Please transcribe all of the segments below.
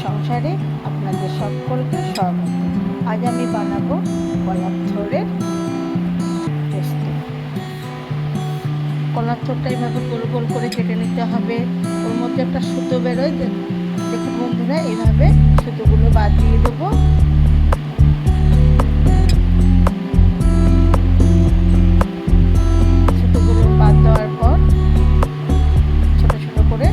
সংসারে আপনাদের সকলকে স্বাগত। আজ আমি বানাবো কলার থোড়ের পোস্ত। কলার থোড়টা এইভাবে গোল গোল করে কেটে নিতে হবে। ওর মধ্যে একটা সুতো বেরোয়, দেখুন বন্ধুরা, এইভাবে সুতোগুলো বাদ দিয়ে দেবো। সুতোগুলো বাদ দেওয়ার পর ছোট ছোট করে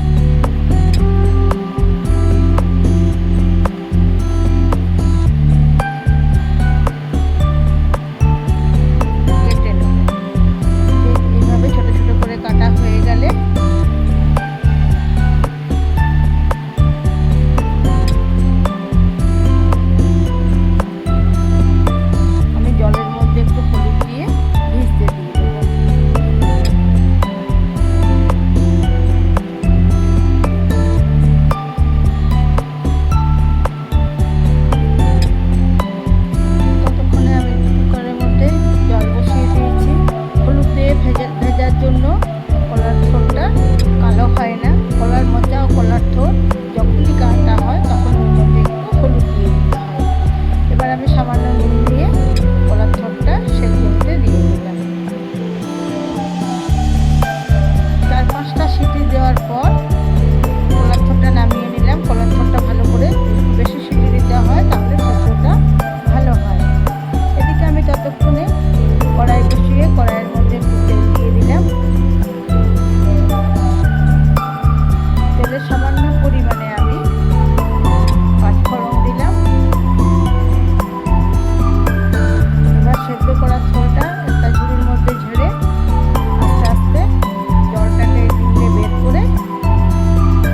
কাটা হয়ে গেলে আমি জলের মধ্যে একটু হলুদ দিয়ে ভিজতে দিয়ে দেবো। ততক্ষণে আমি কুকারের মধ্যে জল বসিয়ে দিয়েছি। হলুদ দিয়ে ভেজার জন্য কলার থোড়টা কালো হয় না। কলার মোচা ও কলার থোড় যখনই কাটা হয় তখন ওর মধ্যে একটু হলুদ দিয়ে দিতে হয়। এবার আমি সামান্য নুন দিয়ে কলার থোড়টা সেদ্ধ হতে দিয়ে দিলাম। 4-5টা সিটি দেওয়ার পর কলার থোড়টা নামিয়ে নিলাম। কলার থোড়টা ভালো করে বেশি সিটি দিতে হয়, তাহলে সেদ্ধটা ভালো হয়। এদিকে আমি ততক্ষণে কড়াই বসিয়ে কড়াইয়ের মধ্যে একটু তেল দিয়ে দিলাম। তেলের সামান্য পরিমাণে আমি পাঁচফোড়ন দিলাম। এবার সেদ্ধ করা থোড়টা একটা ঝুড়ির মধ্যে ঝেড়ে আস্তে আস্তে জলটাকে নিংড়ে বের করে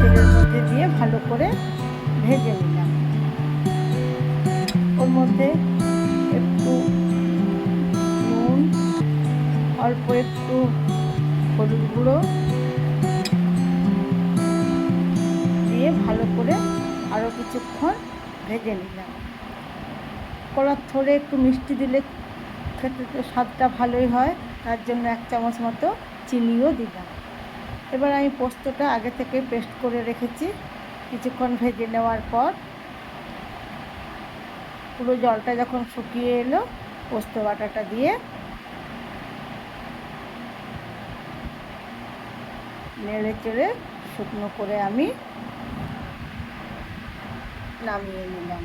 তেলের মধ্যে দিয়ে ভালো করে ভেজে নিলাম। ওর মধ্যে একটু নুন, অল্প একটু হলুদ গুঁড়ো দিয়ে ভালো করে আরও কিছুক্ষণ ভেজে নিলাম। কলার থোড়ে একটু মিষ্টি দিলে খেতে স্বাদটা ভালোই হয়, তার জন্য 1 চামচ মতো চিনিও দিলাম। এবার আমি পোস্তটা আগে থেকে পেস্ট করে রেখেছি। কিছুক্ষণ ভেজে নেওয়ার পর পুরো জলটা যখন শুকিয়ে এলো, পোস্ত বাটাটা দিয়ে নেড়ে চেড়ে শুকনো করে আমি নামিয়ে নিলাম।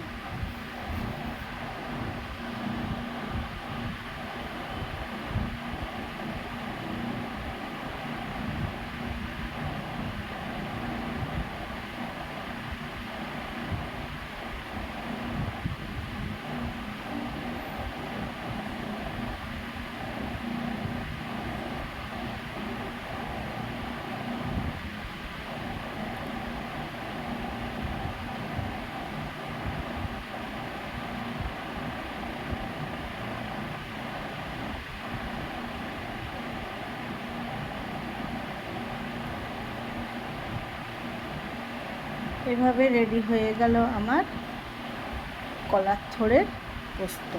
এভাবে রেডি হয়ে গেল আমার কলার থোড়ের পোস্ত।